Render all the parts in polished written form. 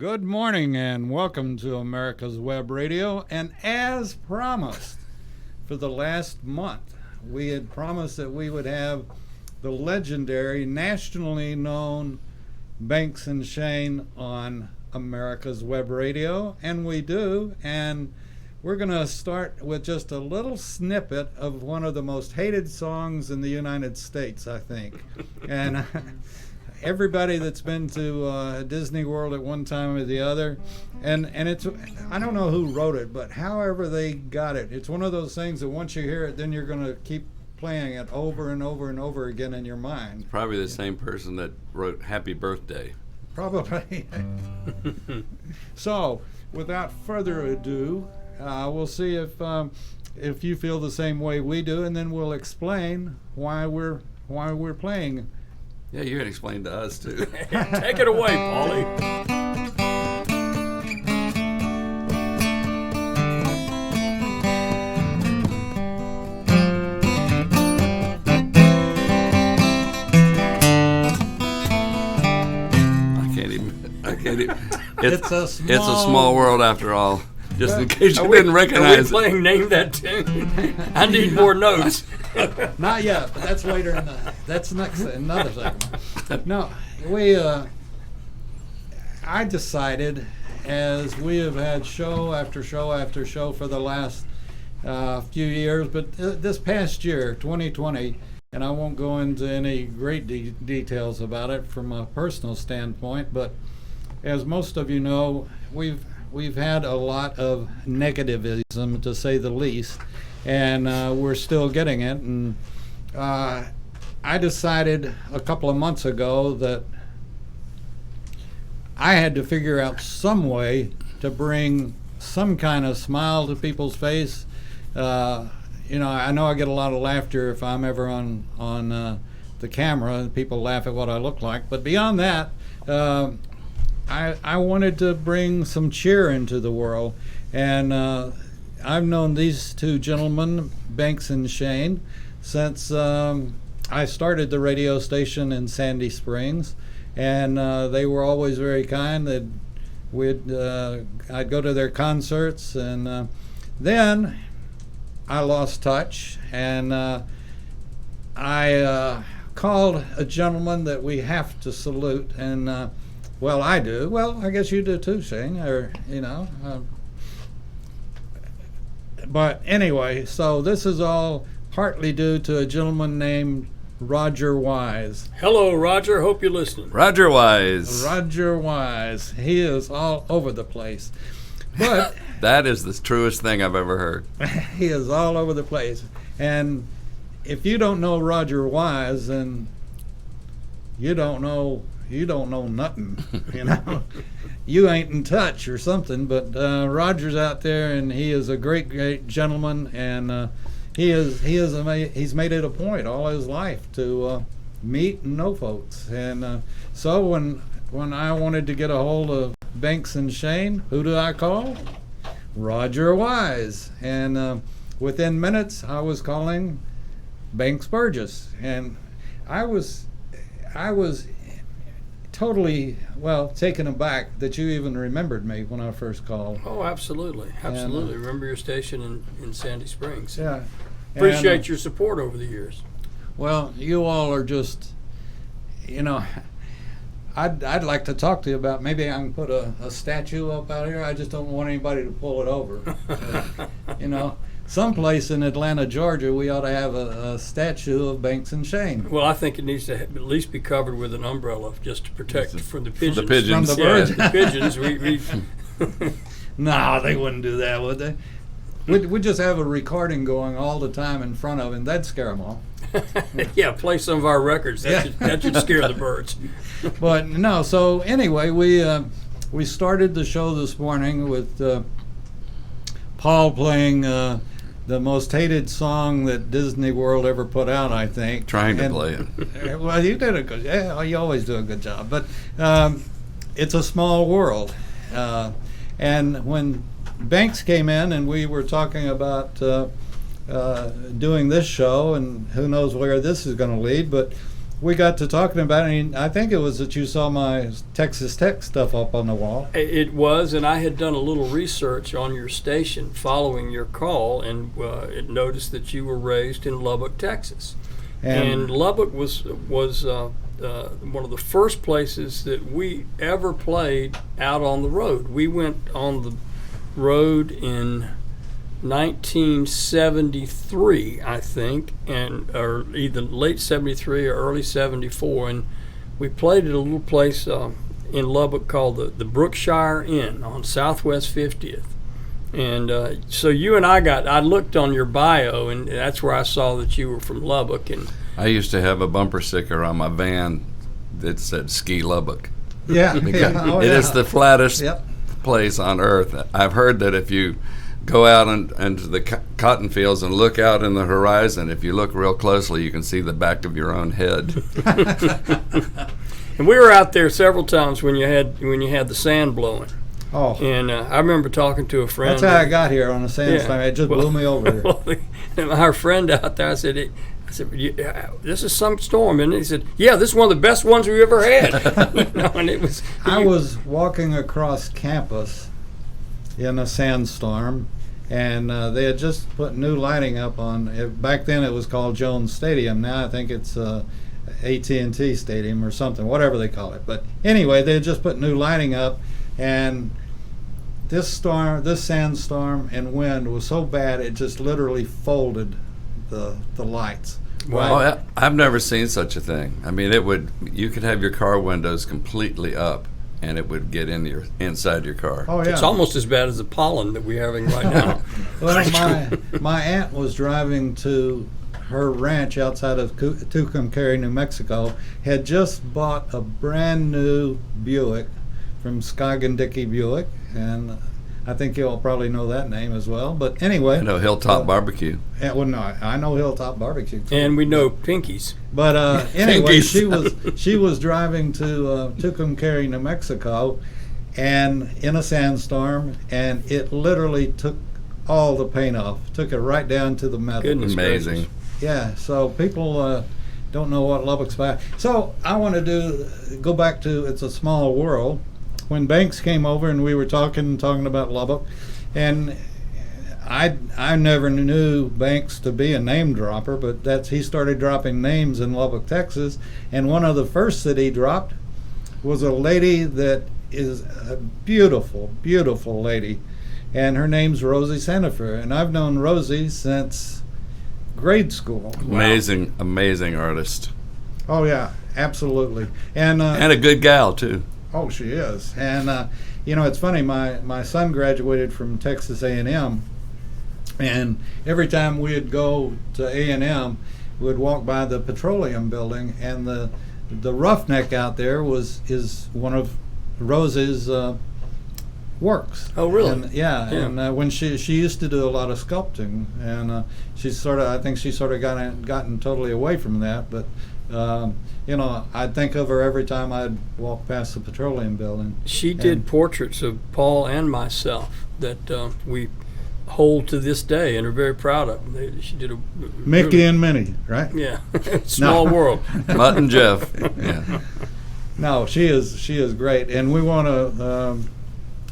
Good morning and welcome to America's Web Radio. And as promised, for the last month, we had promised that we would have the legendary, nationally known Burgess and Shane on America's Web Radio, and we do. And we're going to start with just a little snippet of one of the most hated songs in the United States, I think. And everybody that's been to Disney World at one time or the other, and it's, I don't know who wrote it, but however they got it, it's one of those things that once you hear it, then you're going to keep playing it over and over and over again in your mind. Probably the same person that wrote Happy Birthday. Probably. So, without further ado, we'll see if you feel the same way we do, and then we'll explain why we're playing. Yeah, you can explain to us too. Take it away, Paulie. I can't even. It's a small world after all. Just in case you didn't Are we recognize it. playing Name That Tune? I need more notes. Not yet, but that's later in that's next another segment. No, I decided, as we have had show after show after show for the last few years, but this past year, 2020, and I won't go into any great details about it from a personal standpoint, but as most of you know, we've had a lot of negativism, to say the least, and we're still getting it. And I decided a couple of months ago that I had to figure out some way to bring some kind of smile to people's face. I know I get a lot of laughter if I'm ever on the camera and people laugh at what I look like, but beyond that, I wanted to bring some cheer into the world, and I've known these two gentlemen, Burgess and Shane, since I started the radio station in Sandy Springs, and they were always very kind. I'd go to their concerts, and then I lost touch, and I called a gentleman that we have to salute, and well, I do. Well, I guess you do too, Shane, or, but anyway, so this is all partly due to a gentleman named Roger Wise. Hello, Roger. Hope you're listening. Roger Wise. Roger Wise. He is all over the place. But That is the truest thing I've ever heard. he is all over the place. And if you don't know Roger Wise, then you don't know nothing, You ain't in touch or something, but Roger's out there, and he is a great gentleman, and he's made it a point all his life to meet and know folks. And so when I wanted to get a hold of Burgess and Shane, who do I call? Roger Wise. And within minutes, I was calling Burgess, and I was totally, taken aback that you even remembered me when I first called. Oh, absolutely. Absolutely. Remember your station in Sandy Springs. Yeah. Appreciate your support over the years. Well, you all are just, I'd like to talk to you about, maybe I can put a statue up out here. I just don't want anybody to pull it over. Someplace in Atlanta, Georgia, we ought to have a statue of Burgess and Shane. Well, I think it needs to at least be covered with an umbrella just to protect from the pigeons. From the pigeons. From the birds. Yeah, the pigeons. No, they wouldn't do that, would they? We'd just have a recording going all the time in front of him. That'd scare them all. Yeah, play some of our records. That should scare the birds. But no, so anyway, we started the show this morning with Paul playing the most hated song that Disney World ever put out, I think. Trying to play it. Well, you did a good job. Yeah, you always do a good job. But it's a small world. And when Burgess came in and we were talking about doing this show, and who knows where this is going to lead, but we got to talking about it, and I think it was that you saw my Texas Tech stuff up on the wall. It was, and I had done a little research on your station following your call, and it noticed that you were raised in Lubbock, Texas. And Lubbock was one of the first places that we ever played out on the road. We went on the road in 1973, I think, or either late 73 or early 74, and we played at a little place in Lubbock called the Brookshire Inn on Southwest 50th. And so you and I looked on your bio, and that's where I saw that you were from Lubbock. And I used to have a bumper sticker on my van that said Ski Lubbock. Yeah. It Yeah. is the flattest Yep. place on earth. I've heard that if you go out into the cotton fields and look out in the horizon, if you look real closely, you can see the back of your own head. And we were out there several times when you had the sand blowing. Oh. And I remember talking to a friend. That's how I got here on a sandstorm. It just blew me over here. And our friend out there, I said, this is some storm. And he said, yeah, this is one of the best ones we ever had. And it was. I was walking across campus in a sandstorm, and they had just put new lighting up on it. Back then it was called Jones Stadium. Now I think it's AT&T Stadium or something, whatever they call it. But anyway, they had just put new lighting up, and this sandstorm and wind was so bad it just literally folded the lights. Wow. Right? Oh, I've never seen such a thing. I mean, you could have your car windows completely up, and it would get inside your car. Oh, yeah. It's almost as bad as the pollen that we're having right now. Well, my aunt was driving to her ranch outside of Tucumcari, New Mexico, had just bought a brand new Buick from Scoggin-Dickey Buick, and I think you'll probably know that name as well. But anyway, I know Hilltop Barbecue. Well, no, I know Hilltop Barbecue too. And we know Pinky's. But anyway, Pinky's. she was driving to Tucumcari, New Mexico, and in a sandstorm, and it literally took all the paint off, took it right down to the metal. Goodness Amazing. gracious. Yeah, so people don't know what Lubbock's about. So I want to go back to It's a Small World. When Banks came over and we were talking about Lubbock, and I never knew Banks to be a name dropper, but he started dropping names in Lubbock, Texas, and one of the first that he dropped was a lady that is a beautiful, beautiful lady, and her name's Rosie Sandifer, and I've known Rosie since grade school. Amazing, amazing artist. Oh yeah, absolutely, and a good gal too. Oh, she is. And, it's funny, my son graduated from Texas A&M, and every time we'd go to A&M, we'd walk by the petroleum building, and the roughneck out there is one of Rose's works. Oh, really? And, yeah. And when she used to do a lot of sculpting, and I think she sort of gotten totally away from that, but I'd think of her every time I'd walk past the petroleum building. She did portraits of Paul and myself that we hold to this day and are very proud of. She did Mickey and Minnie, right? Yeah, small world. Mutt and Jeff. Yeah. No, she is great, and we want to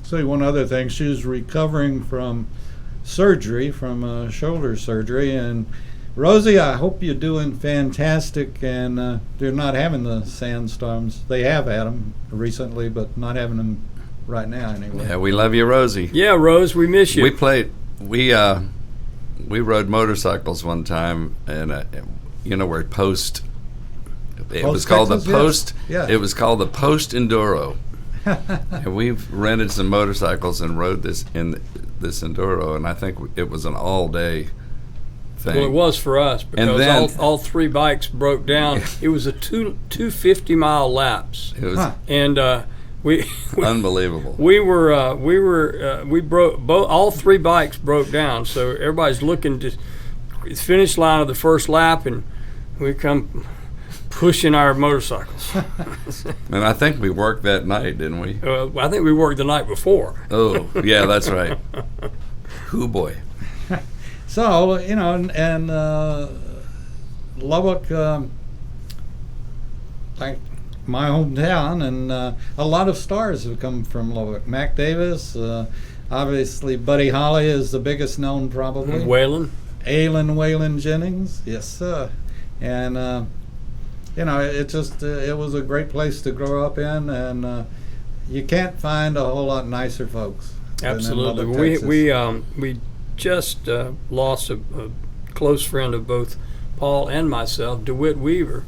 say one other thing. She's recovering from surgery, from shoulder surgery, and Rosie, I hope you're doing fantastic, and they're not having the sandstorms. They have had them recently, but not having them right now anyway. Yeah, we love you, Rosie. Yeah, Rose, we miss you. We rode motorcycles one time, and where Post. It was called the Post. Yes. It was called the Post Enduro. And we've rented some motorcycles and rode this Enduro, and I think it was an all-day thing. Well, it was for us because and then, all three bikes broke down. It was a 250-mile laps. It was and we unbelievable. We broke all three bikes broke down. So everybody's looking to the finish line of the first lap, and we come pushing our motorcycles. And I think we worked that night, didn't we? I think we worked the night before. Oh, yeah, that's right. Hoo boy. So, and Lubbock, like my hometown, and a lot of stars have come from Lubbock. Mac Davis, obviously Buddy Holly is the biggest known probably. Waylon Jennings, yes sir. And it was a great place to grow up in, and you can't find a whole lot nicer folks. Absolutely. We just lost a close friend of both Paul and myself, DeWitt Weaver.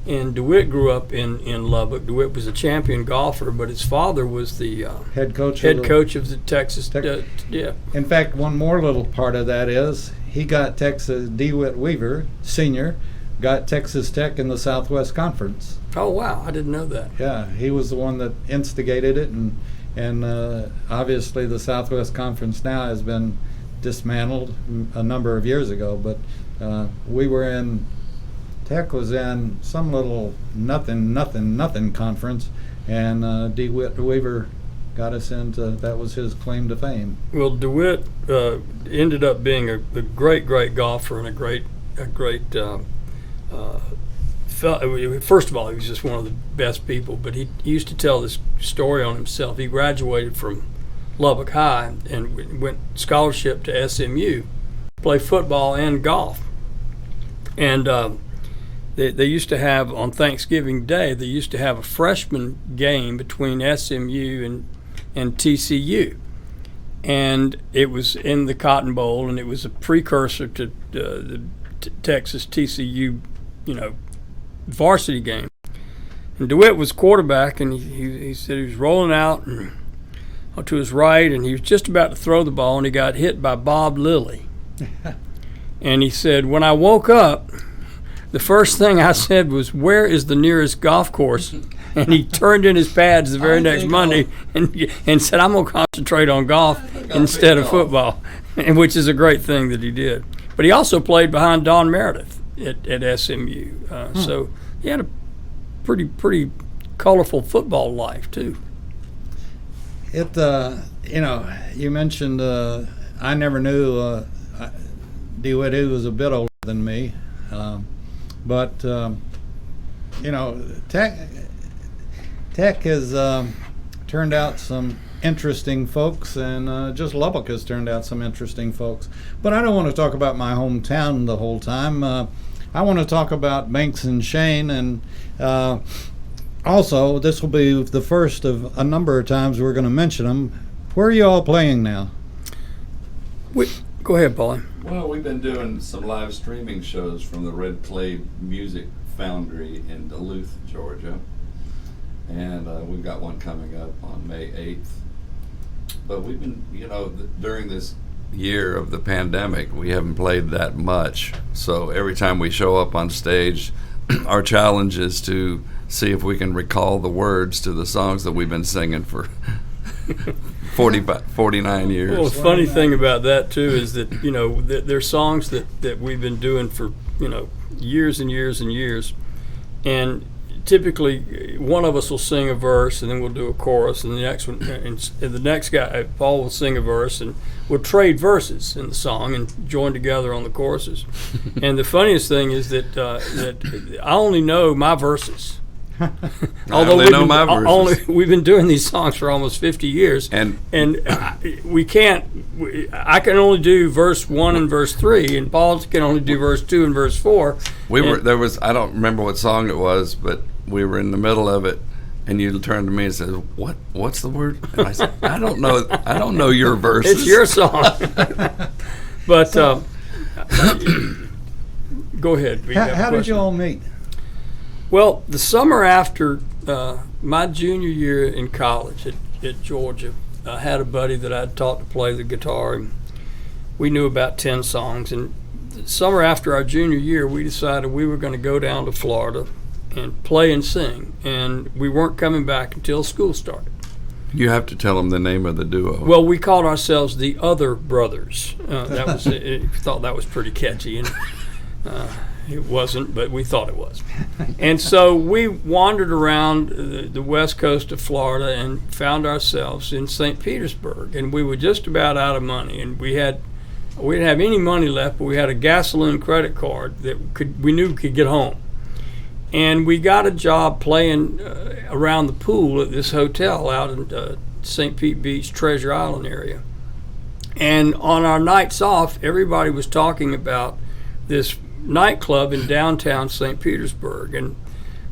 And DeWitt grew up in Lubbock. DeWitt was a champion golfer, but his father was the head coach of the Texas. In fact, one more little part of that is he got DeWitt Weaver, Sr., got Texas Tech in the Southwest Conference. Oh, wow. I didn't know that. Yeah, he was the one that instigated it, and obviously the Southwest Conference now has been dismantled a number of years ago, but Tech was in some little nothing conference, and DeWitt Weaver got us into, that was his claim to fame. Well, DeWitt ended up being a great golfer and a great first of all, he was just one of the best people, but he used to tell this story on himself. He graduated from Lubbock High and went scholarship to SMU, play football and golf. And they used to have, on Thanksgiving Day, they used to have a freshman game between SMU and TCU. And it was in the Cotton Bowl, and it was a precursor to the Texas TCU, varsity game. And DeWitt was quarterback, and he said he was rolling out and to his right, and he was just about to throw the ball, and he got hit by Bob Lilly. And he said, when I woke up, the first thing I said was, where is the nearest golf course? And he turned in his pads the very next Monday and said, I'm going to concentrate on golf instead of football, which is a great thing that he did. But he also played behind Don Meredith at SMU. So he had a pretty colorful football life, too. You mentioned I never knew DeWitt. He was a bit older than me. But Tech has turned out some interesting folks, and just Lubbock has turned out some interesting folks. But I don't want to talk about my hometown the whole time. I want to talk about Burgess and Shane, and also this will be the first of a number of times we're going to mention them. Where are you all playing now? Go ahead, Paulie. Well, we've been doing some live streaming shows from the Red Clay Music Foundry in Duluth, Georgia. And we've got one coming up on May 8th. But we've been, during this year of the pandemic, we haven't played that much. So every time we show up on stage, our challenge is to see if we can recall the words to the songs that we've been singing for 49 years. Well, the funny thing about that too is that there's songs that we've been doing for years and years and years, and typically one of us will sing a verse and then we'll do a chorus, and the next one and the next guy, Paul, will sing a verse, and we'll trade verses in the song and join together on the choruses. And the funniest thing is that I only know my verses. Although we've been doing these songs for almost 50 years, and we can't. I can only do verse 1 and verse 3, and Paul can only do verse 2 and verse 4. I don't remember what song it was, but we were in the middle of it, and you turned to me and said, "What's the word?" And I said, "I don't know your verses. It's your song." But go ahead. How did you all meet? Well, the summer after my junior year in college at Georgia, I had a buddy that I'd taught to play the guitar, and we knew about 10 songs. And the summer after our junior year, we decided we were going to go down to Florida and play and sing, and we weren't coming back until school started. You have to tell them the name of the duo. Well, we called ourselves the Other Brothers. That was thought that was pretty catchy, and it wasn't, but we thought it was. And so we wandered around the west coast of Florida and found ourselves in St. Petersburg. And we were just about out of money. And we didn't have any money left, but we had a gasoline credit card that we knew could get home. And we got a job playing around the pool at this hotel out in St. Pete Beach, Treasure Island area. And on our nights off, everybody was talking about this nightclub in downtown St. Petersburg, and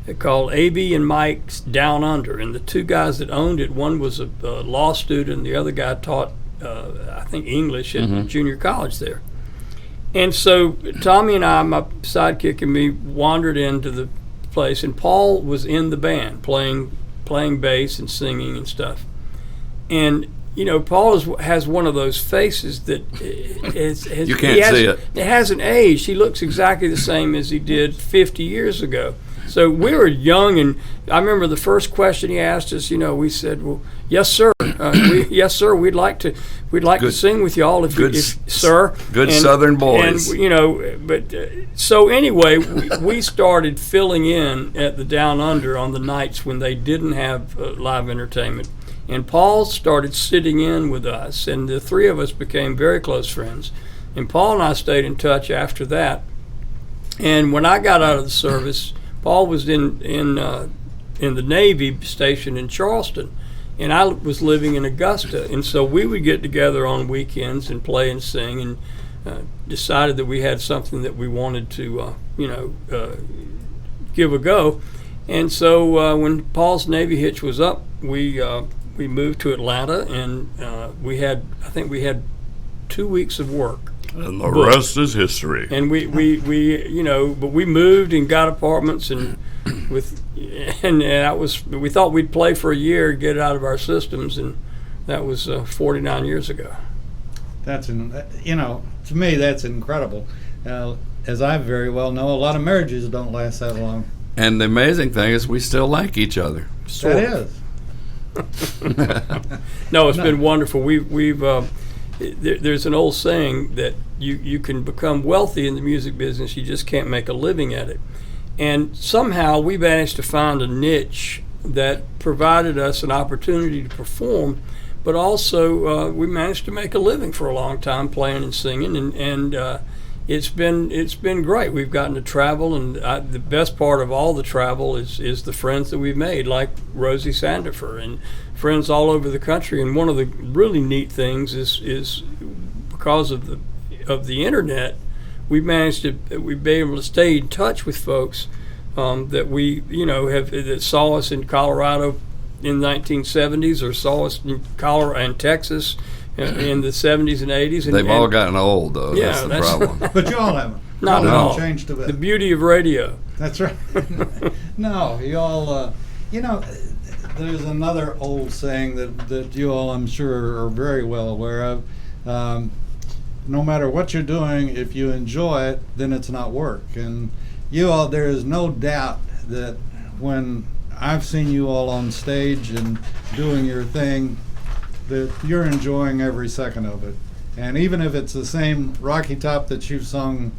they called A.B. and Mike's Down Under. And the two guys that owned it, one was a law student, the other guy taught, I think, English at junior college there. And so Tommy and I, my sidekick and me, wandered into the place, and Paul was in the band playing bass and singing and stuff. And you know, Paul has one of those faces that you can't see it. It hasn't aged. He looks exactly the same as he did 50 years ago. So we were young, and I remember the first question he asked us. You know, we said, "Well, yes, sir. Yes, sir. We'd like to sing with y'all, sir." Good Southern boys. And you know, but so anyway, we started filling in at the Down Under on the nights when they didn't have live entertainment. And Paul started sitting in with us, and the three of us became very close friends. And Paul and I stayed in touch after that. And when I got out of the service, Paul was in the Navy station in Charleston, and I was living in Augusta. And so we would get together on weekends and play and sing, and decided that we had something that we wanted to, give a go. And so when Paul's Navy hitch was up, we moved to Atlanta, and we had 2 weeks of work. And the rest is history. And we but we moved and got apartments, and we thought we'd play for a year, get it out of our systems, and that was 49 years ago. That's to me that's incredible. As I very well know, a lot of marriages don't last that long. And the amazing thing is, we still like each other. That is. No, it's been wonderful. There's an old saying that you can become wealthy in the music business, you just can't make a living at it. And somehow we managed to find a niche that provided us an opportunity to perform, but also we managed to make a living for a long time playing and singing, and it's been great. We've gotten to travel, and the best part of all the travel is the friends that we've made, like Rosie Sandifer, and friends all over the country. And one of the really neat things is because of the internet, we've been able to stay in touch with folks that we that saw us in Colorado in the 1970s, or saw us in Colorado and Texas in the 70s and 80s. They've all gotten old, though. Yeah, that's the problem. But you all haven't. Not at all. Changed a bit. The beauty of radio. That's right. No, you all, there's another old saying that you all, I'm sure, are very well aware of. No matter what you're doing, if you enjoy it, then it's not work. And you all, there is no doubt that when I've seen you all on stage and doing your thing, that you're enjoying every second of it. And even if it's the same Rocky Top that you've sung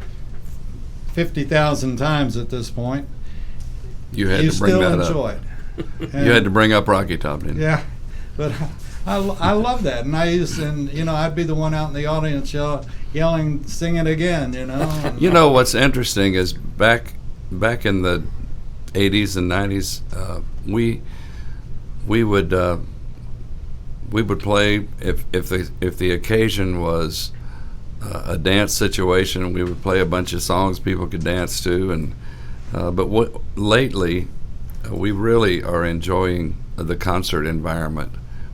50,000 times at this point, you had to bring still that enjoy up. it. You had to bring up Rocky Top, didn't you? Yeah, but I love that, and I'd be the one out in the audience yelling, "Sing it again!" You know what's interesting is back in the 80s and 90s, we would play if the occasion was a dance situation. We would play a bunch of songs people could dance to, and but lately we really are enjoying the concert environment,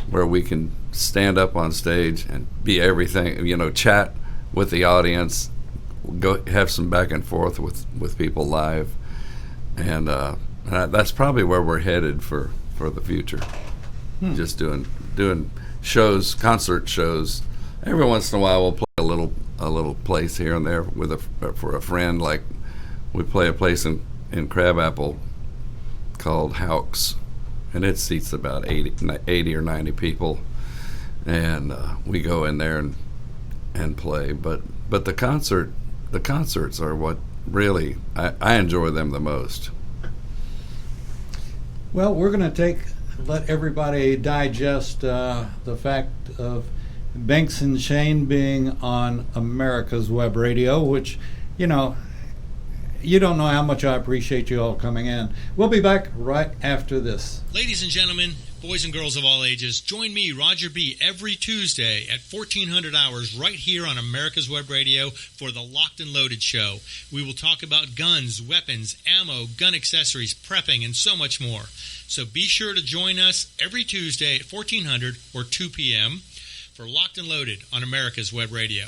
where we can stand up on stage and be everything, chat with the audience, go have some back and forth with people live, and that's probably where we're headed for the future. Just doing shows, concert shows. Every once in a while we'll play a little place here and there for a friend. Like we play a place in Crabapple called Hauck's, and it seats about 80 or 90 people, and we go in there and play. But the concerts are what really I enjoy them the most. Well, we're going to let everybody digest the fact of Burgess and Shane being on America's Web Radio, which, you don't know how much I appreciate you all coming in. We'll be back right after this. Ladies and gentlemen, boys and girls of all ages, join me, Roger B., every Tuesday at 1400 hours right here on America's Web Radio for the Locked and Loaded Show. We will talk about guns, weapons, ammo, gun accessories, prepping, and so much more. So be sure to join us every Tuesday at 1400 or 2 p.m. for Locked and Loaded on America's Web Radio.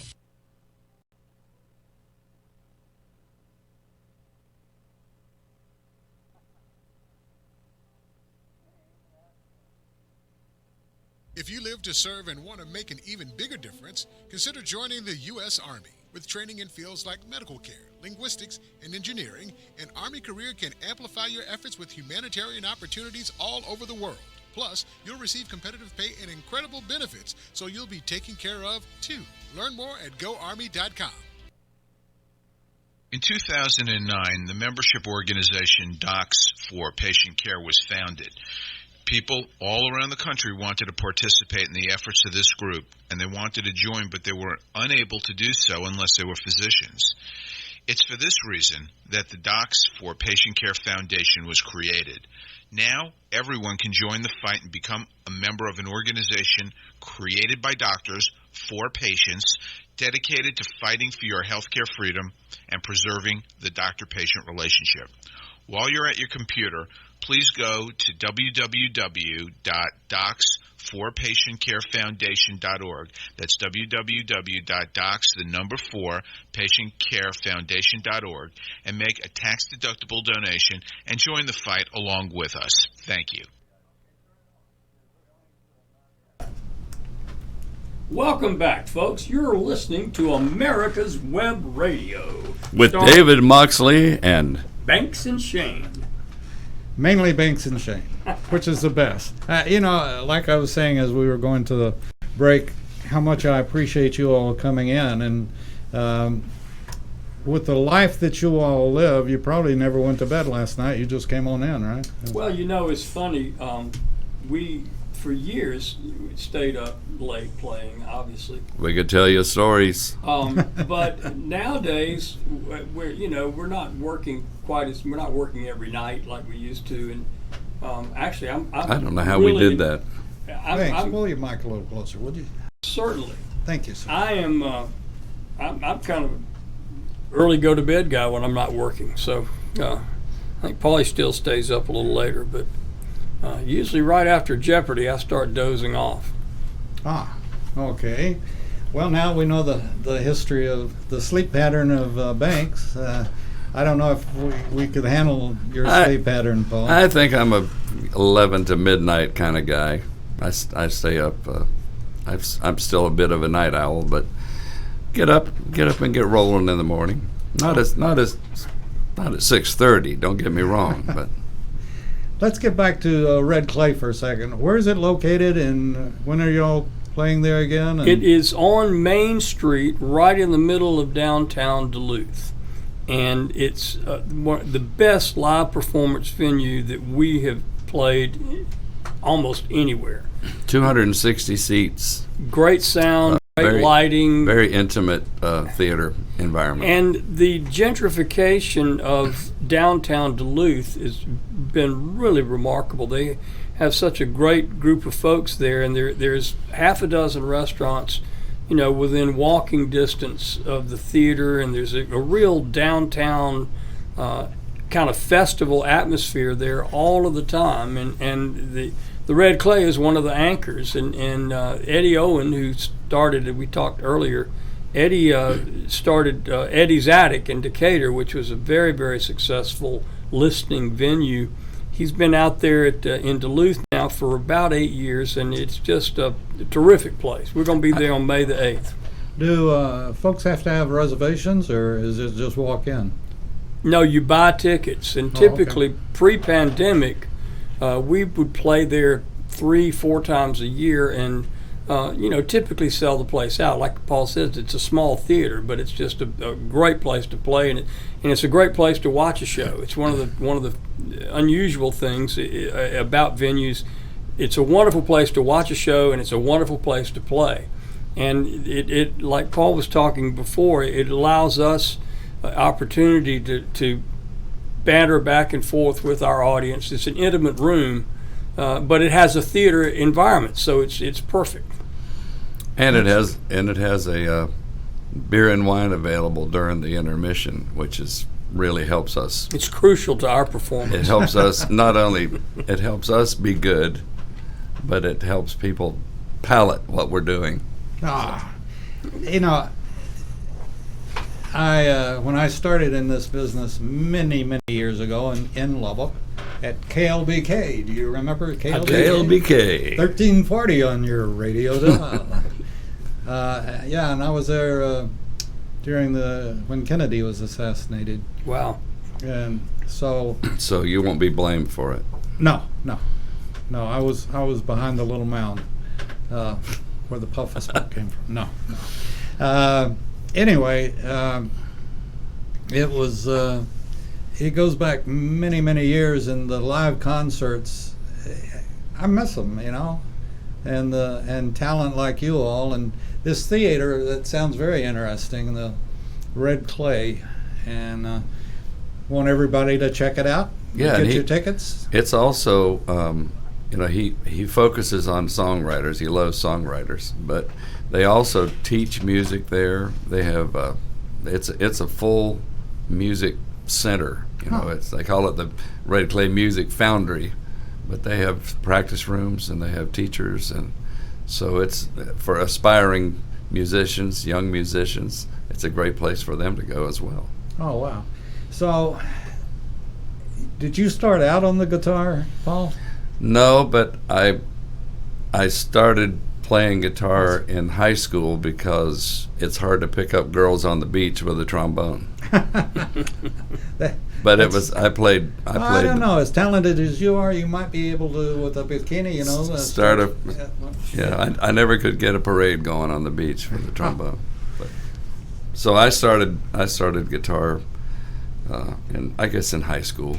If you live to serve and want to make an even bigger difference, consider joining the U.S. Army. With training in fields like medical care, linguistics, and engineering, an Army career can amplify your efforts with humanitarian opportunities all over the world. Plus, you'll receive competitive pay and incredible benefits, so you'll be taken care of, too. Learn more at GoArmy.com. In 2009, the membership organization Docs for Patient Care was founded. People all around the country wanted to participate in the efforts of this group, and they wanted to join, but they were unable to do so unless they were physicians. It's for this reason that the Docs for Patient Care Foundation was created. Now, everyone can join the fight and become a member of an organization created by doctors for patients, dedicated to fighting for your healthcare freedom and preserving the doctor-patient relationship. While you're at your computer, please go to www.docs4patientcarefoundation.org. That's www.docs4patientcarefoundation.org and make a tax-deductible donation and join the fight along with us. Thank you. Welcome back, folks. You're listening to America's Web Radio. With David Moxley and Banks and Shane. Mainly Banks and Shane, which is the best. Like I was saying as we were going to the break, how much I appreciate you all coming in. And with the life that you all live, you probably never went to bed last night. You just came on in, right? Well, it's funny. We, for years, stayed up late playing, obviously. we could tell you stories. But nowadays, we're not working we're not working every night like we used to. And actually, I don't know how we did that. Thanks. Pull your mic a little closer, would you? Certainly. Thank you, sir. I am. I'm kind of an early go to bed guy when I'm not working. So I think Paulie still stays up a little later, but usually right after Jeopardy, I start dozing off. Ah, okay. Well, now we know the history of the sleep pattern of Banks. I don't know if we could handle your sleep pattern, Paul. I think I'm a 11 to midnight kind of guy. I stay up. I'm still a bit of a night owl, but get up and get rolling in the morning. Not at 6:30. Don't get me wrong, but. Let's get back to Red Clay for a second. Where is it located, and when are you all playing there again? And it is on Main Street, right in the middle of downtown Duluth. And it's the best live performance venue that we have played almost anywhere. 260 seats. Great sound, great lighting. Very intimate theater environment. And the gentrification of downtown Duluth has been really remarkable. They have such a great group of folks there, and there's half a dozen restaurants within walking distance of the theater, and there's a real downtown kind of festival atmosphere there all of the time. And the Red Clay is one of the anchors, and Eddie Owen, who started it, we talked earlier, Eddie started Eddie's Attic in Decatur, which was a very, very successful listening venue. He's been out there in Duluth now for about 8 years, and it's just a terrific place. We're going to be there on May the 8th. Do folks have to have reservations, or is it just walk in? No, you buy tickets, and typically pre-pandemic, we would play there 3-4 times a year, and typically sell the place out. Like Paul says, it's a small theater, but it's just a great place to play, and it's a great place to watch a show. It's one of the unusual things about venues. It's a wonderful place to watch a show, and it's a wonderful place to play. And it like Paul was talking before, it allows us opportunity to banter back and forth with our audience. It's an intimate room, but it has a theater environment, so it's perfect. And it has a beer and wine available during the intermission, which really helps us. It's crucial to our performance. It helps us it helps us be good, but it helps people palate what we're doing. You know, when I started in this business many years ago in Lubbock at KLBK, do you remember KLBK? KLBK. 1340 on your radio dial. Yeah, and I was there during when Kennedy was assassinated. Wow. And so you won't be blamed for it. No. I was behind the little mound where the puff of smoke came from. No. Anyway, it was. It goes back many years, and the live concerts, I miss them, you know, and talent like you all, and this theater that sounds very interesting, the Red Clay, and want everybody to check it out. Yeah, get your tickets. It's also, you know, he focuses on songwriters. He loves songwriters, but they also teach music there. They have it's a full music center. You know, they call it the Red Clay Music Foundry, but they have practice rooms and they have teachers, and so it's for aspiring musicians, young musicians. It's a great place for them to go as well. Oh wow! So, did you start out on the guitar, Paul? No, but I started playing guitar in high school because it's hard to pick up girls on the beach with a trombone. But I played. I don't know. As talented as you are, you might be able to, with a bikini, you know. I never could get a parade going on the beach with the trombone. But, so I started guitar, I guess in high school.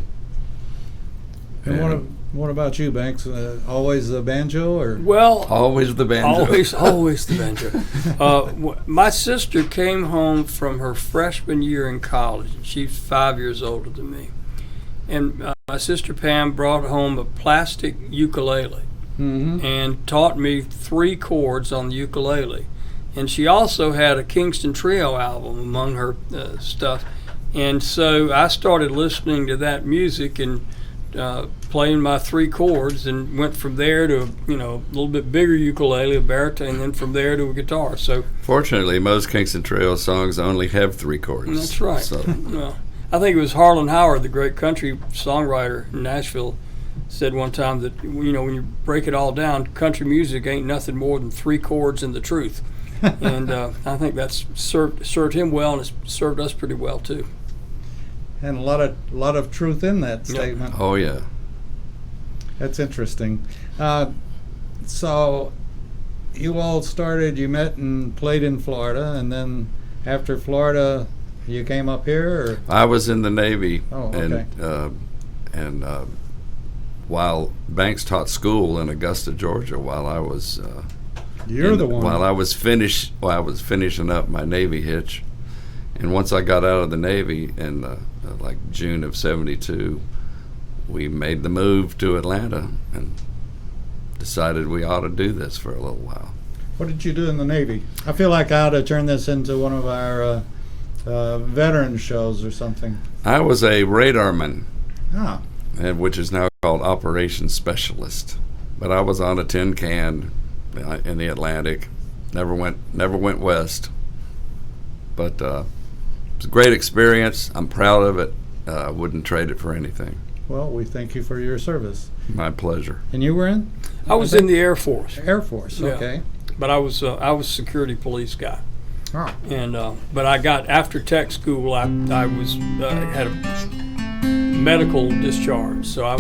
And what about you, Banks? Always the banjo, or? Well, always the banjo. Always the banjo. My sister came home from her freshman year in college. She's 5 years older than me, and my sister Pam brought home a plastic ukulele and taught me 3 chords on the ukulele. And she also had a Kingston Trio album among her stuff, and so I started listening to that music and playing my 3 chords, and went from there to a little bit bigger ukulele, a baritone, and then from there to a guitar. So fortunately, most Kingston Trio songs only have 3 chords. That's right. So. Well, I think it was Harlan Howard, the great country songwriter in Nashville, said one time that when you break it all down, country music ain't nothing more than 3 chords and the truth. And I think that's served him well, and it's served us pretty well too. And a lot of truth in that statement. Oh yeah, that's interesting. So you all you met and played in Florida, and then after Florida, you came up here? Or? I was in the Navy. Oh, okay. And while Banks taught school in Augusta, Georgia, while I was While I was finishing up my Navy hitch. And once I got out of the Navy in like June of '72, we made the move to Atlanta and decided we ought to do this for a little while. What did you do in the Navy? I feel like I ought to turn this into one of our veteran shows or something. I was a radarman, which is now called operations specialist. But I was on a tin can in the Atlantic. Never went west. But it's a great experience. I'm proud of it. I wouldn't trade it for anything. Well, we thank you for your service. My pleasure. And you were in? I was in the Air Force. Air Force, okay. But I was security police guy. Oh. And but I got after tech school. I was had a medical discharge, so I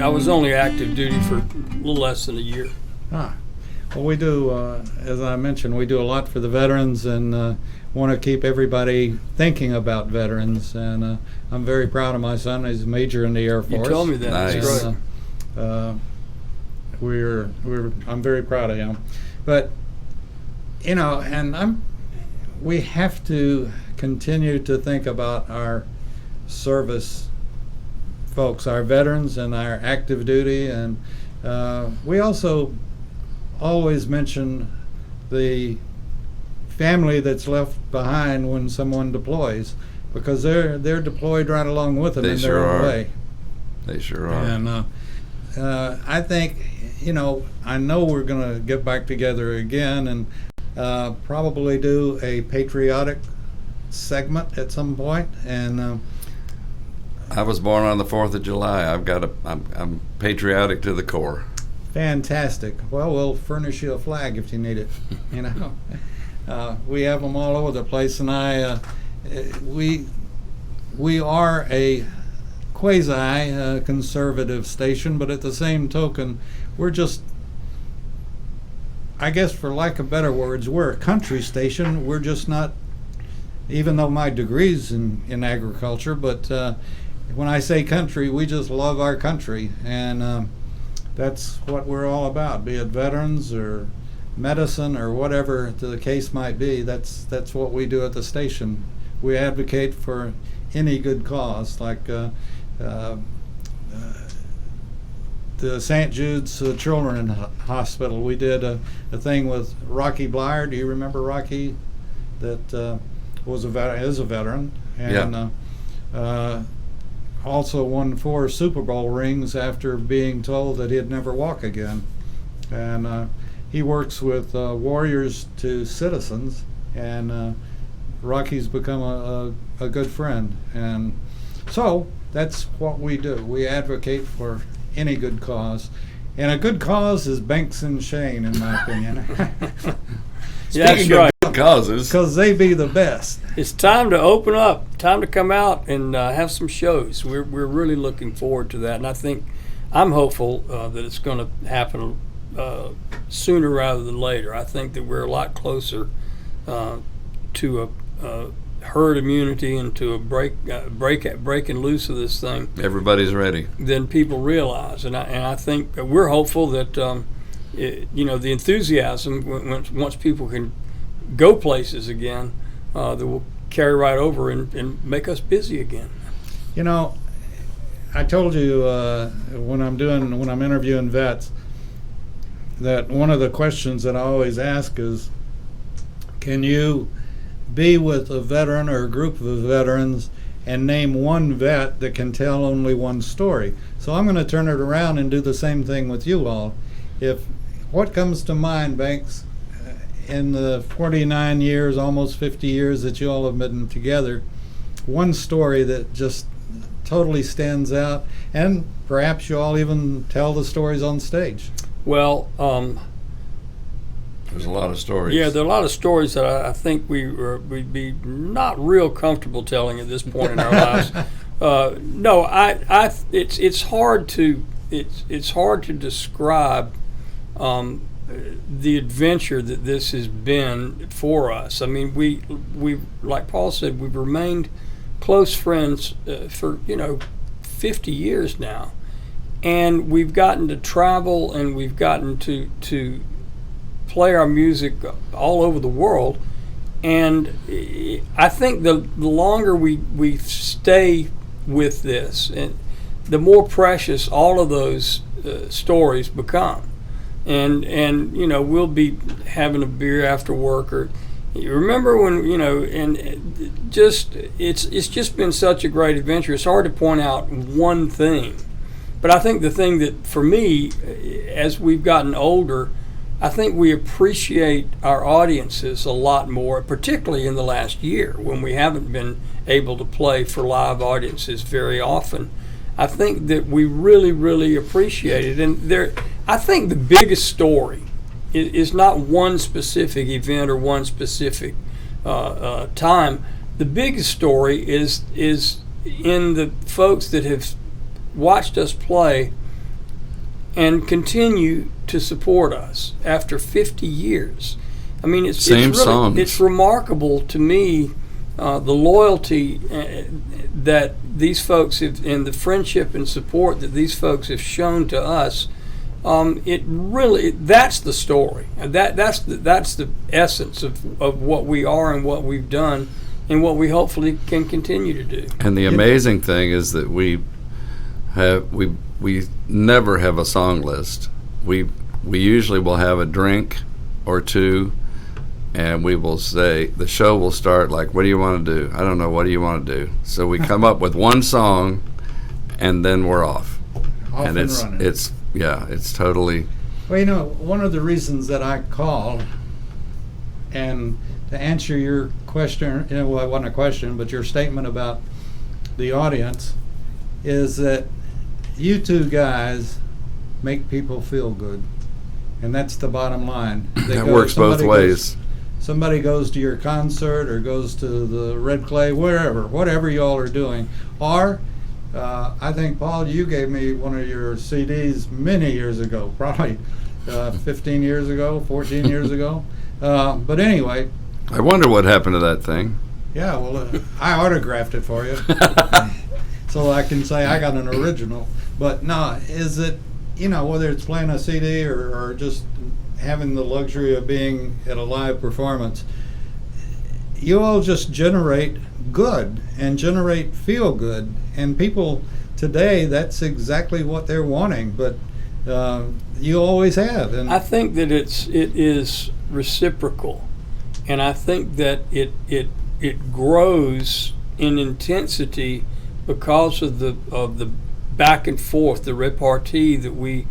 was only active duty for a little less than a year. Well, we do, as I mentioned, we do a lot for the veterans, and want to keep everybody thinking about veterans. And I'm very proud of my son. He's a major in the Air Force. You told me that. Nice. That's great. I'm very proud of him. But we have to continue to think about our service folks, our veterans and our active duty, and we also always mention the family that's left behind when someone deploys, because they're deployed right along with them in their own way. They sure are. And I think, I know we're going to get back together again and probably do a patriotic segment at some point. And I was born on the 4th of July. I'm patriotic to the core. Fantastic. Well, we'll furnish you a flag if you need it. We have them all over the place, and we are a quasi conservative station, but at the same token, we're just, I guess for lack of better words, we're a country station. We're just not, even though my degree's in agriculture, but when I say country, we just love our country, and that's what we're all about, be it veterans or medicine or whatever the case might be. That's what we do at the station. We advocate for any good cause, like the St. Jude's Children's Hospital. We did a thing with Rocky Blyer. Do you remember Rocky? That is a veteran, and also won 4 Super Bowl rings after being told that he'd never walk again. And he works with Warriors to Citizens, and Rocky's become a good friend. And so that's what we do. We advocate for any good cause. And a good cause is Burgess and Shane, in my opinion. That's right. Causes. Because they be the best. It's time to open up, time to come out and have some shows. We're really looking forward to that, and I'm hopeful that it's going to happen sooner rather than later. I think that we're a lot closer to a herd immunity and to a breaking loose of this thing. Everybody's ready than people realize, and I think we're hopeful that the enthusiasm once people can go places again, that will carry right over and make us busy again. I told you when I'm interviewing vets that one of the questions that I always ask is, can you be with a veteran or a group of veterans and name one vet that can tell only one story? So I'm going to turn it around and do the same thing with you all. What comes to mind, Banks, in the 49 years, almost 50 years that you all have been together, one story that just totally stands out, and perhaps you all even tell the stories on stage? Well, there's a lot of stories. Yeah, there are a lot of stories that I think we'd be not real comfortable telling at this point in our lives. It's hard to describe the adventure that this has been for us. I mean, we like Paul said, we've remained close friends for 50 years now, and we've gotten to travel and we've gotten to play our music all over the world. And I think the longer we stay with this, and the more precious all of those stories become. And we'll be having a beer after work, or you remember when and it's just been such a great adventure. It's hard to point out one thing, but I think the thing that for me, as we've gotten older, I think we appreciate our audiences a lot more, particularly in the last year when we haven't been able to play for live audiences very often. I think that we really, really appreciate it. And I think the biggest story is not one specific event or one specific time. The biggest story is in the folks that have watched us play and continue to support us after 50 years. I mean, it's remarkable to me, the loyalty that these folks have, and the friendship and support that these folks have shown to us. That's the story. That's the essence of what we are and what we've done and what we hopefully can continue to do. And the amazing thing is that we never have a song list. We usually will have a drink or two, and we will say, the show will start like, what do you want to do? I don't know, what do you want to do? So we come up with one song, and then we're off. And running. It's totally. Well, one of the reasons that I call, and to answer your question, well, it wasn't a question, but your statement about the audience, is that you two guys make people feel good, and that's the bottom line. That works both ways. Somebody goes to your concert or goes to the Red Clay, whatever y'all are doing, or I think, Paul, you gave me one of your CDs many years ago, probably 15 years ago, 14 years ago. But anyway. I wonder what happened to that thing. Yeah, well, I autographed it for you. So I can say I got an original. But no, is it, whether it's playing a CD or just having the luxury of being at a live performance, you all just generate good and generate feel good. And people today, that's exactly what they're wanting. But you always have. And I think that it is reciprocal, and I think that it grows in intensity because of the back and forth, the repartee that we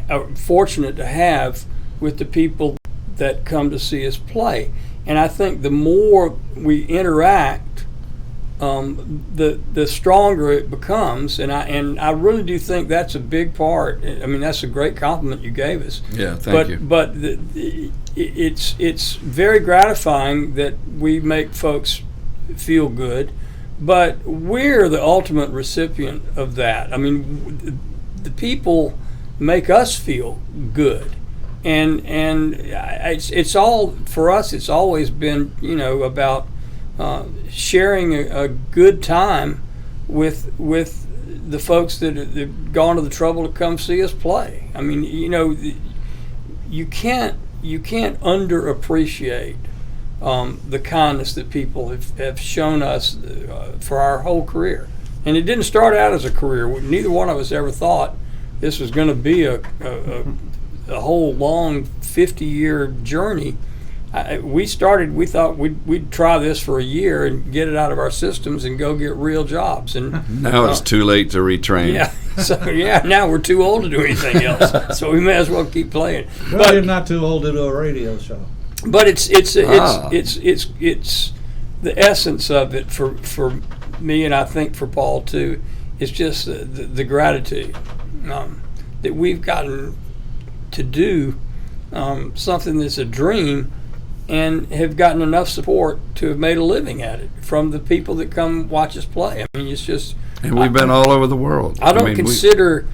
are fortunate to have with the people that come to see us play. And I think the more we interact, the stronger it becomes, and I really do think that's a big part. I mean, that's a great compliment you gave us. Yeah, thank you. But it's very gratifying that we make folks feel good, but we're the ultimate recipient of that. I mean, the people make us feel good, and it's all for us. It's always been about sharing a good time with the folks that have gone to the trouble to come see us play. I mean, you can't underappreciate the kindness that people have shown us for our whole career. And it didn't start out as a career. Neither one of us ever thought this was going to be a whole long 50-year journey. We thought we'd try this for a year and get it out of our systems and go get real jobs. And now it's too late to retrain. Yeah. So now we're too old to do anything else. So we may as well keep playing. Well, but you're not too old to do a radio show. But it's the essence of it for me, and I think for Paul too. It's just the gratitude that we've gotten to do something that's a dream, and have gotten enough support to have made a living at it from the people that come watch us play. I mean, it's just. And we've been all over the world. I don't consider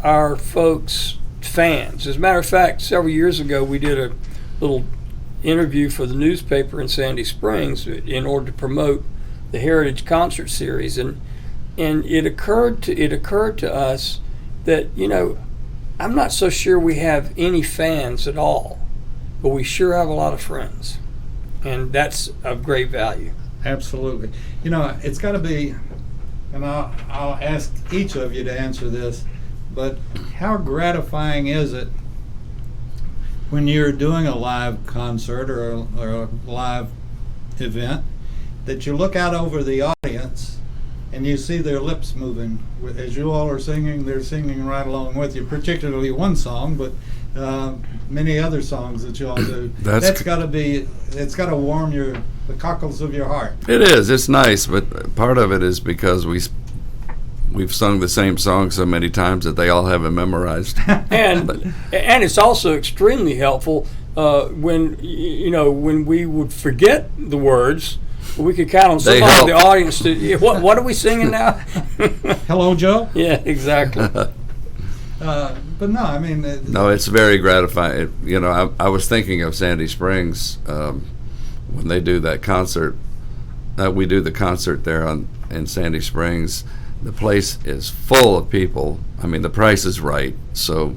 our folks fans. As a matter of fact, several years ago we did a little interview for the newspaper in Sandy Springs in order to promote the Heritage Concert Series, and it occurred to us that I'm not so sure we have any fans at all, but we sure have a lot of friends, and that's of great value. Absolutely. It's got to be, and I'll ask each of you to answer this, but how gratifying is it when you're doing a live concert or a live event that you look out over the audience and you see their lips moving as you all are singing? They're singing right along with you, particularly one song, but many other songs that you all do. It's got to warm the cockles of your heart. It is. It's nice, but part of it is because we've sung the same song so many times that they all have it memorized. And it's also extremely helpful when we would forget the words. We could count on somebody in the audience to. What are we singing now? Hello, Joe. Yeah, exactly. But no, I mean. No, it's very gratifying. I was thinking of Sandy Springs when they do that concert. We do the concert there in Sandy Springs. The place is full of people. I mean, the price is right. So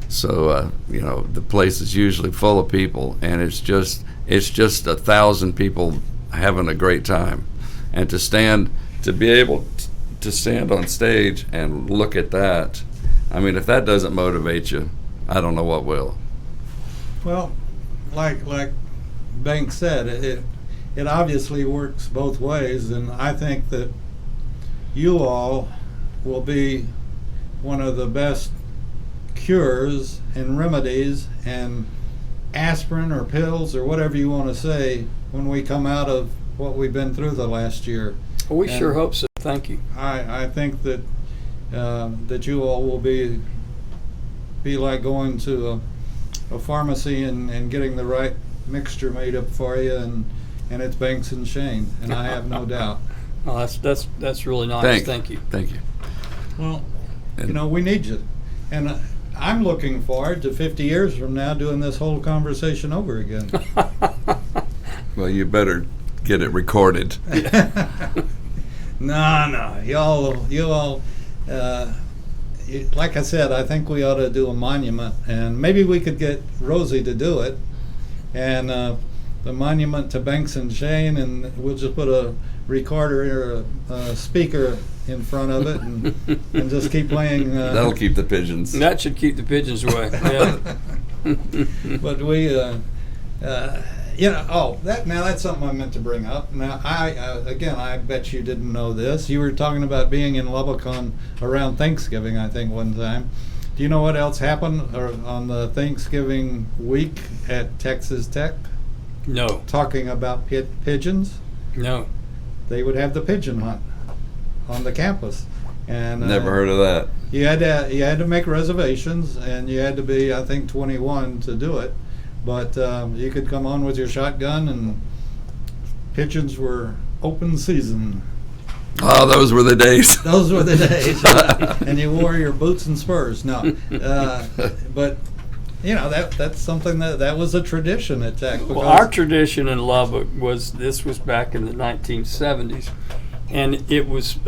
the place is usually full of people, and it's just 1,000 people having a great time. And to be able to stand on stage and look at that, I mean, if that doesn't motivate you, I don't know what will. Well, like Banks said, it obviously works both ways, and I think that you all will be one of the best cures and remedies and aspirin or pills or whatever you want to say when we come out of what we've been through the last year. Well, we sure hope so. Thank you. I think that that you all will be like going to a pharmacy and getting the right mixture made up for you, and it's Banks and Shane, and I have no doubt. Oh, that's really nice. Thank you. Thank you. Well, we need you, and I'm looking forward to 50 years from now doing this whole conversation over again. Well, you better get it recorded. No, you all. Like I said, I think we ought to do a monument, and maybe we could get Rosie to do it, and the monument to Banks and Shane, and we'll just put a recorder or a speaker in front of it, and just keep playing. That'll keep the pigeons. That should keep the pigeons away. Yeah. But we, that's something I meant to bring up. Now, I bet you didn't know this. You were talking about being in Lubbock around Thanksgiving, I think, one time. Do you know what else happened on the Thanksgiving week at Texas Tech? No. Talking about pigeons? No. They would have the pigeon hunt on the campus. And never heard of that. You had to make reservations, and you had to be, I think, 21 to do it. But you could come on with your shotgun, and pigeons were open season. Oh, those were the days. Those were the days. And you wore your boots and spurs. No. But, that's something that was a tradition at Tech. Well, our tradition in Lubbock was back in the 1970s. And it was,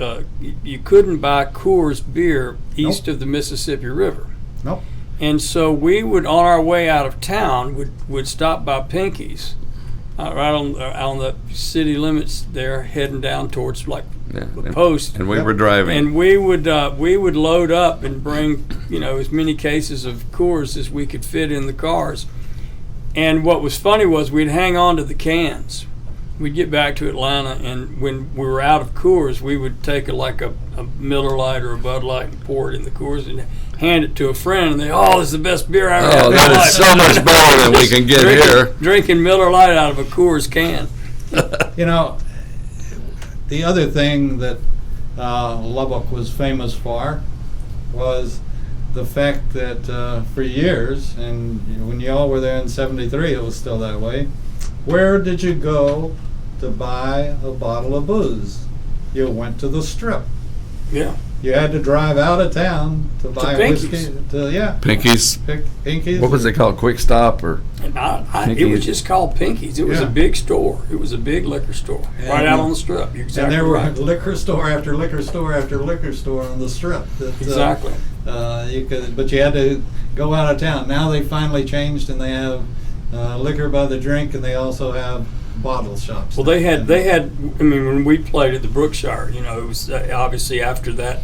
you couldn't buy Coors beer east of the Mississippi River. Nope. And so we would, on our way out of town, would stop by Pinky's, right on the city limits there, heading down towards the post. And we were driving. And we would load up and bring as many cases of Coors as we could fit in the cars. And what was funny was we'd hang on to the cans. We'd get back to Atlanta, and when we were out of Coors, we would take a Miller Lite or a Bud Light and pour it in the Coors and hand it to a friend, and this is the best beer I've ever had. Oh, that is so much better than we can get here. Drinking Miller Lite out of a Coors can. The other thing that Lubbock was famous for was the fact that for years, and when y'all were there in '73, it was still that way. Where did you go to buy a bottle of booze? You went to the Strip. Yeah. You had to drive out of town to buy whiskey. Pinky's. Pinky's. What was it called? Quick Stop or? It was just called Pinky's. It was a big store. It was a big liquor store right out on the Strip. You're exactly and there right. were liquor store after liquor store after liquor store on the Strip. Exactly. But you had to go out of town. Now they finally changed, and they have liquor by the drink, and they also have bottle shops. Well, they had. I mean, when we played at the Brookshire, it was obviously after that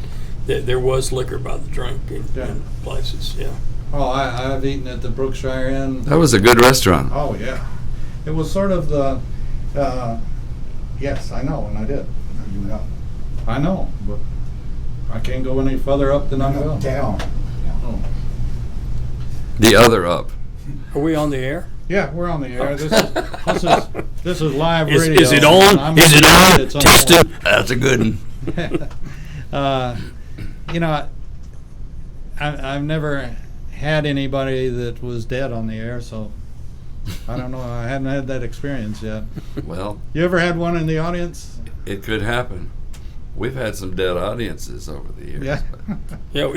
there was liquor by the drink in places. Yeah. Oh, I've eaten at the Brookshire Inn. That was a good restaurant. Oh yeah, it was sort of the. Yes, I know, and I did. No. I know, but I can't go any further up than I'm going. Down. Oh. The other up. Are we on the air? Yeah, we're on the air. This is live radio. Is it on? Is it on? It's Test it. That's a good one. I've never had anybody that was dead on the air, so I don't know. I haven't had that experience yet. Well, you ever had one in the audience? It could happen. We've had some dead audiences over the years. Yeah. Yeah,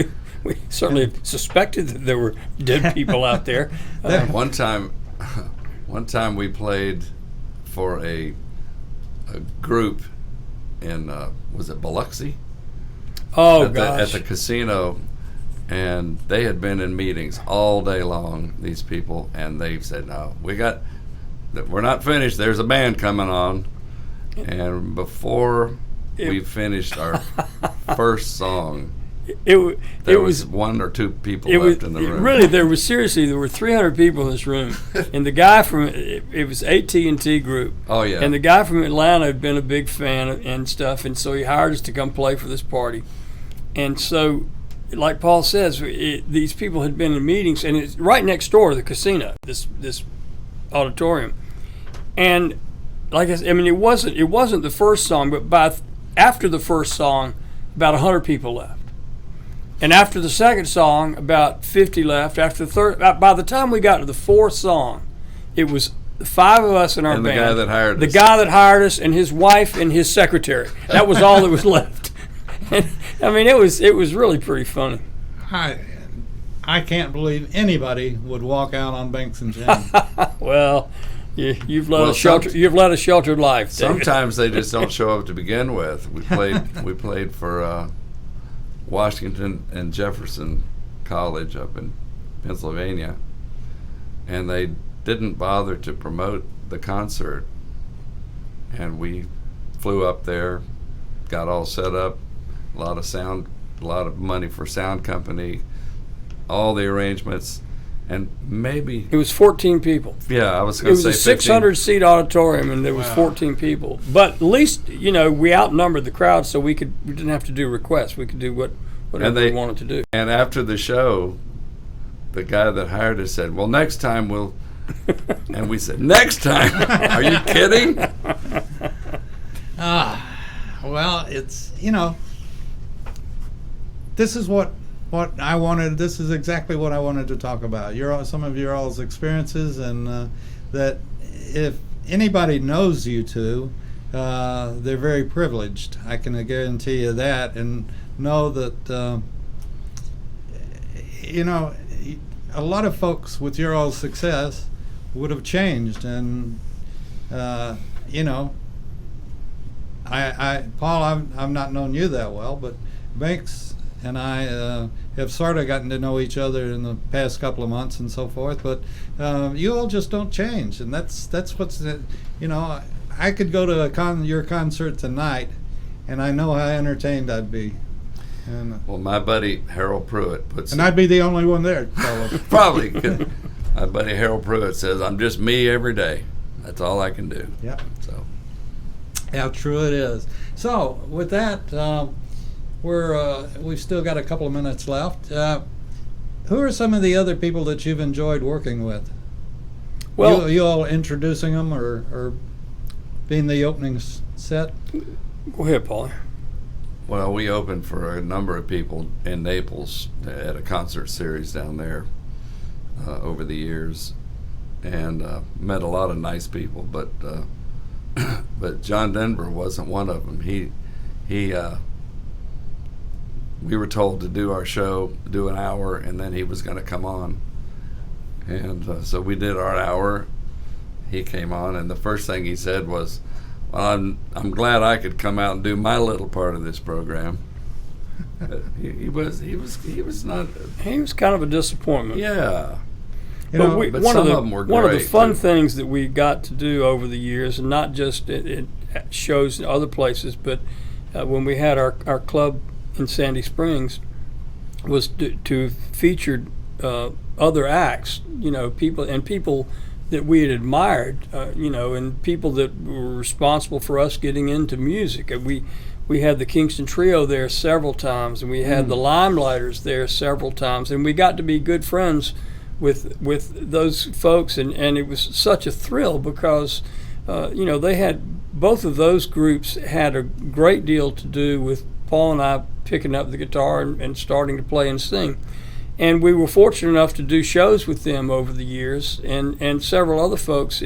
we certainly suspected that there were dead people out there. One time we played for a group in was it Biloxi? Oh, at the casino, and they had been in meetings all day long, these people, and they said, "No, we're not finished. There's a band coming on," And before we finished our first song, there was one or two people left in the room. Really, there were 300 people in this room, and the guy from it was AT&T Group. Oh yeah. And the guy from Atlanta had been a big fan and stuff, and so he hired us to come play for this party. And so, like Paul says, these people had been in meetings, and it's right next door to the casino, this auditorium. And like I said, I mean, it wasn't the first song, but after the first song, about 100 people left. And after the second song, about 50 left. After the third, by the time we got to the fourth song, it was the 5 of us in our and band. The guy that hired us. The guy that hired us and his wife and his secretary. That was all that was left. And, I mean, it was really pretty funny. I can't believe anybody would walk out on Banks and James. Well, you've led a sheltered life, David. Sometimes they just don't show up to begin with. We played for Washington and Jefferson College up in Pennsylvania, and they didn't bother to promote the concert. And we flew up there, got all set up, a lot of money for sound company, all the arrangements, and maybe it was 14 people. Yeah, I was going to say 15. It was a 600-seat auditorium, and there was 14 people. But at least, we outnumbered the crowd, so we didn't have to do requests. We could do whatever we wanted to do. And after the show, the guy that hired us said, "Well, next time we'll," and we said, "Next time? Are you kidding?" Well, it's this is what I wanted. This is exactly what I wanted to talk about. Some of your all's experiences, and that if anybody knows you two, they're very privileged. I can guarantee you that, and know that a lot of folks with your all's success would have changed, and Paul, I've not known you that well, but Banks and I have sort of gotten to know each other in the past couple of months and so forth. But you all just don't change, and that's what's I could go to your concert tonight, and I know how entertained I'd be. And, well, my buddy Harold Pruitt puts. And I'd be the only one there. Probably. My buddy Harold Pruitt says, "I'm just me every day. That's all I can do." Yeah. So. How true it is. So with that, we've still got a couple of minutes left. Who are some of the other people that you've enjoyed working with? Well, you all introducing them or being the opening set? Go ahead, Paul. Well, we opened for a number of people in Naples at a concert series down there over the years, and met a lot of nice people, but John Denver wasn't one of them. We were told to do our show, do an hour, and then he was going to come on. And so we did our hour. He came on, and the first thing he said was, "Well, I'm glad I could come out and do my little part of this program." He was not. He was kind of a disappointment. Yeah. But some of them were great. One of the fun things that we got to do over the years, and not just at shows in other places, but when we had our club in Sandy Springs, was to feature other acts, people that we had admired, and people that were responsible for us getting into music. We had the Kingston Trio there several times, and we had the Limelighters there several times, and we got to be good friends with those folks, and it was such a thrill because they had, both of those groups had a great deal to do with Paul and I picking up the guitar and starting to play and sing. And we were fortunate enough to do shows with them over the years, and several other folks.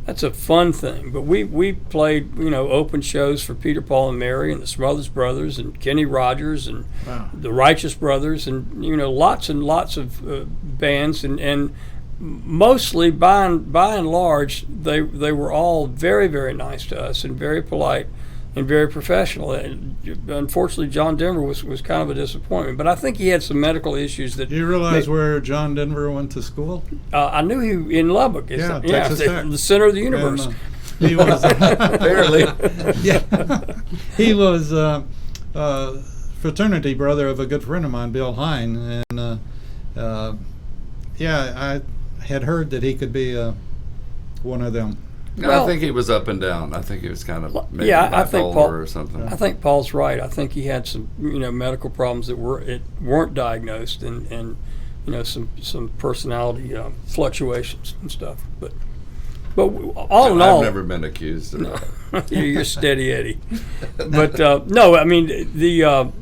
That's a fun thing. But we played open shows for Peter, Paul, and Mary, and the Smothers Brothers, and Kenny Rogers, and the Righteous Brothers, and lots and lots of bands, and mostly by and large they were all very, very nice to us and very polite and very professional. And unfortunately, John Denver was kind of a disappointment. But I think he had some medical issues that. Do you realize where John Denver went to school? I knew he in Lubbock. Texas Tech. The center of the universe. He was Apparently. yeah. He was fraternity brother of a good friend of mine, Bill Hine, and yeah, I had heard that he could be one of them. Well, I think he was up and down. I think he was kind of maybe yeah, I bipolar think Paul, or something. I think Paul's right. I think he had some, medical problems that weren't diagnosed, and some personality fluctuations and stuff. But all in all, I've never been accused of that. you're steady Eddie. But no, I mean the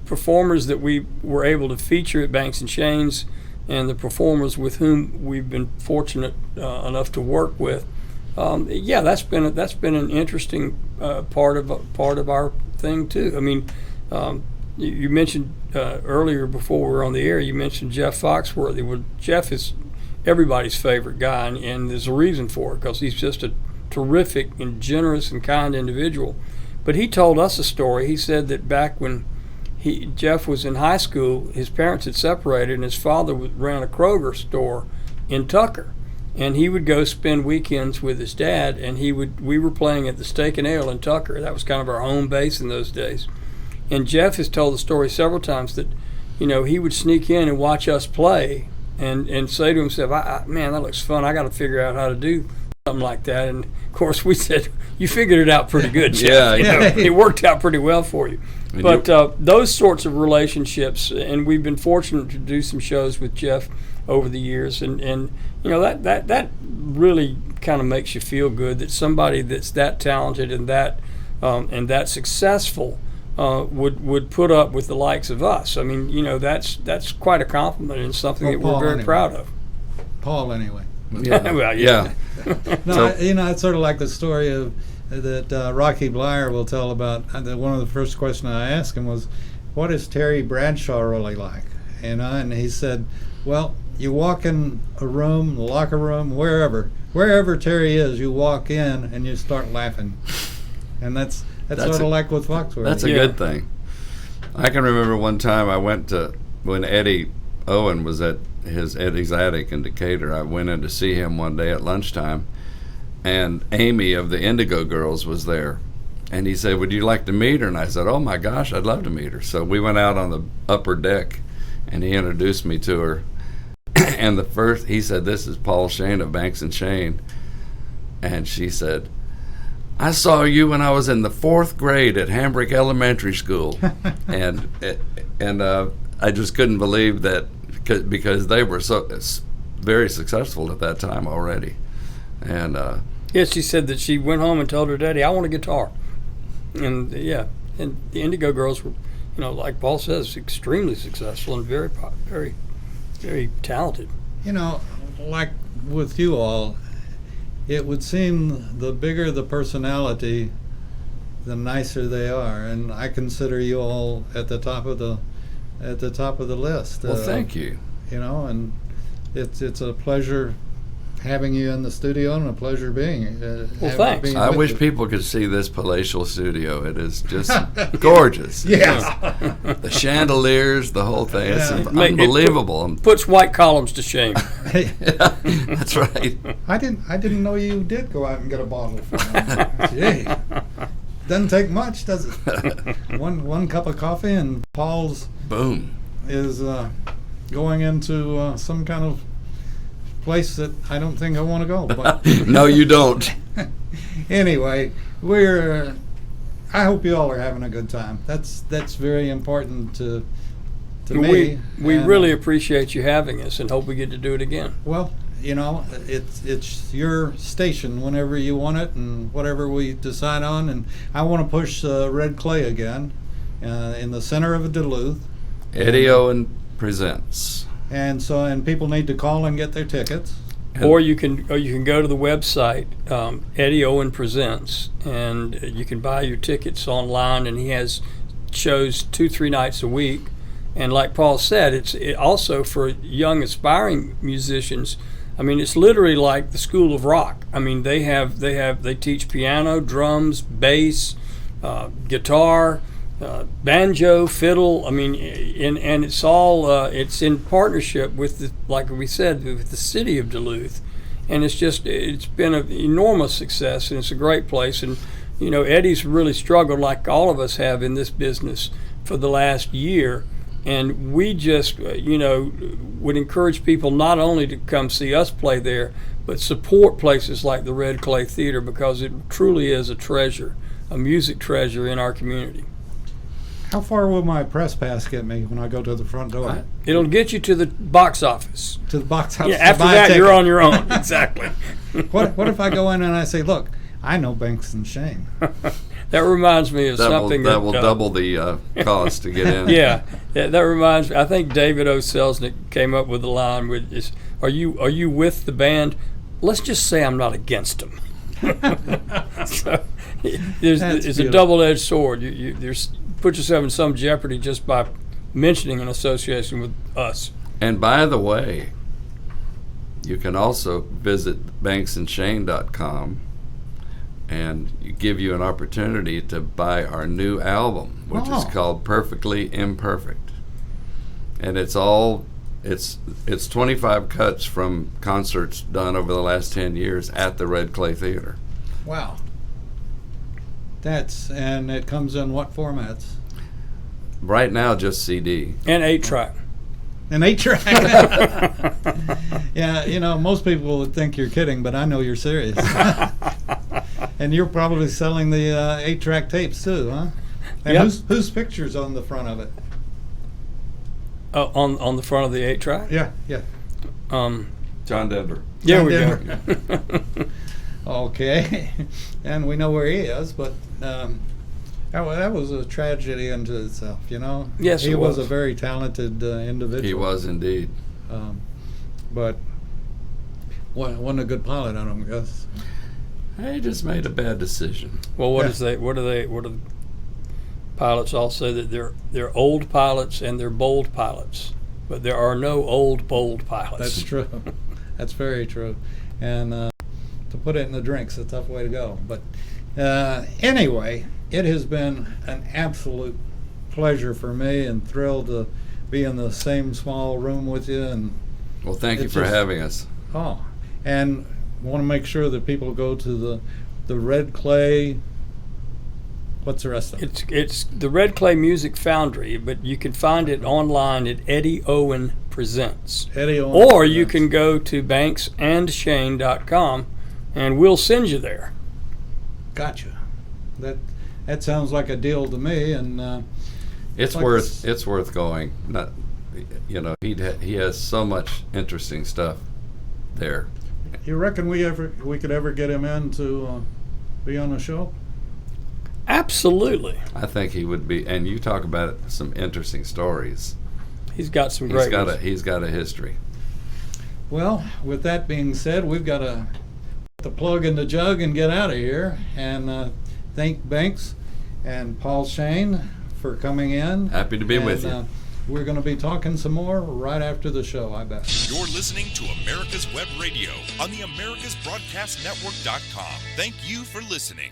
performers that we were able to feature at Banks and Shane's, and the performers with whom we've been fortunate enough to work with, yeah, that's been an interesting part of our thing too. I mean, you mentioned earlier before we were on the air, you mentioned Jeff Foxworthy. Well, Jeff is everybody's favorite guy, and there's a reason for it, because he's just a terrific and generous and kind individual. But he told us a story. He said that back when Jeff was in high school, his parents had separated, and his father ran a Kroger store in Tucker, and he would go spend weekends with his dad, and we were playing at the Steak and Ale in Tucker. That was kind of our home base in those days. And Jeff has told the story several times that, he would sneak in and watch us play and say to himself, man, that looks fun. I got to figure out how to do something like that. And of course we said, you figured it out pretty good, Jeff. It worked out pretty well for you. But those sorts of relationships, and we've been fortunate to do some shows with Jeff over the years, and that really kind of makes you feel good that somebody that's that talented and that successful would put up with the likes of us. I mean, that's quite a compliment, and something that we're very proud of. Paul, anyway. Yeah. Well, yeah. No, it's sort of like the story of that Rocky Blyer will tell about. One of the first questions I asked him was, "What is Terry Bradshaw really like?" And he said, "Well, you walk in a room, the locker room, wherever Terry is, you walk in and you start laughing." And that's sort of like with Foxworthy. That's a good thing. I can remember one time I went to, when Eddie Owen was at Eddie's Attic in Decatur, I went in to see him one day at lunchtime, and Amy of the Indigo Girls was there. And he said, "Would you like to meet her?" And I said, "Oh my gosh, I'd love to meet her." So we went out on the upper deck, and he introduced me to her. And he said, "This is Paul Shane of Banks and Shane." And she said, "I saw you when I was in the 4th grade at Hambrick Elementary School." and I just couldn't believe that, because they were so very successful at that time already. And yes, she said that she went home and told her daddy, "I want a guitar." And and the Indigo Girls were, like Paul says, extremely successful and very, very, very talented. Like with you all, it would seem the bigger the personality, the nicer they are, and I consider you all at the top of the list. Well, thank you. And it's a pleasure having you in the studio, and a pleasure being. Well, thanks. I wish people could see this palatial studio. It is just gorgeous. Yeah. The chandeliers, the whole thing. It's unbelievable. It puts white columns to shame. That's right. I didn't know you did go out and get a bottle for them. Gee. Doesn't take much, does it? One cup of coffee, and Paul's boom is going into some kind of place that I don't think I want to go. But no, you don't. Anyway, I hope you all are having a good time. That's very important to me. We really appreciate you having us, and hope we get to do it again. Well, it's your station whenever you want it, and whatever we decide on. And I want to push Red Clay again in the center of Duluth. Eddie Owen presents. And people need to call and get their tickets. Or you can go to the website, Eddie Owen Presents, and you can buy your tickets online. And he has shows 2-3 nights a week. And like Paul said, it's also for young aspiring musicians. I mean, it's literally like the School of Rock. I mean, they teach piano, drums, bass, guitar, banjo, fiddle. I mean, and it's all it's in partnership with like we said, with the city of Duluth, and it's been an enormous success, and it's a great place. And Eddie's really struggled, like all of us have in this business, for the last year. And we just, would encourage people not only to come see us play there, but support places like the Red Clay Theater, because it truly is a treasure, a music treasure in our community. How far will my press pass get me when I go to the front door? It'll get you to the box office. To the box office. Yeah, after that, you're on your own. Exactly. What if I go in and I say, look, I know Burgess and Shane? That reminds me of something that will double the cost to get in. Yeah, that reminds me. I think David O. Selznick came up with the line with this: "Are you with the band? Let's just say I'm not against them." So it's a double-edged sword. You put yourself in some jeopardy just by mentioning an association with us. And by the way, you can also visit BurgessandShane.com. and give you an opportunity to buy our new album, which is called Perfectly Imperfect. And it's 25 cuts from concerts done over the last 10 years at the Red Clay Theater. Wow. And it comes in what formats? Right now, just CD. And 8-track. An 8-track? Yeah, most people would think you're kidding, but I know you're serious. And you're probably selling the 8-track tapes too, huh? And yep. Whose picture's on the front of it? On the front of the 8-track? Yeah. John Denver. Yeah, we Denver. go. Okay. And we know where he is, but that was a tragedy unto itself, Yes, he it was was a very talented individual. He was indeed. But wasn't a good pilot, I don't guess. He just made a bad decision. Well, what do pilots all say? That they're old pilots and they're bold pilots, but there are no old bold pilots. That's true. That's very true. And to put it in the drink's a tough way to go. But anyway, it has been an absolute pleasure for me, and thrilled to be in the same small room with you. And well, thank you for having us. And want to make sure that people go to the Red Clay. What's the rest of it? It's the Red Clay Music Foundry, but you can find it online at Eddie Owen Presents. Eddie Owen or Presents. You can go to BurgessandShane.com, and we'll send you there. Gotcha. That sounds like a deal to me, and it's worth going. Not, he has so much interesting stuff there. You reckon we could ever get him in to be on the show? Absolutely. I think he would be, and you talk about some interesting stories. He's got some great ones. He's got a history. Well, with that being said, we've got to put the plug in the jug and get out of here. And thank Burgess and Paul Shane for coming in. Happy to be with you. We're going to be talking some more right after the show, I bet. You're listening to America's Web Radio on the AmericasBroadcastNetwork.com. Thank you for listening.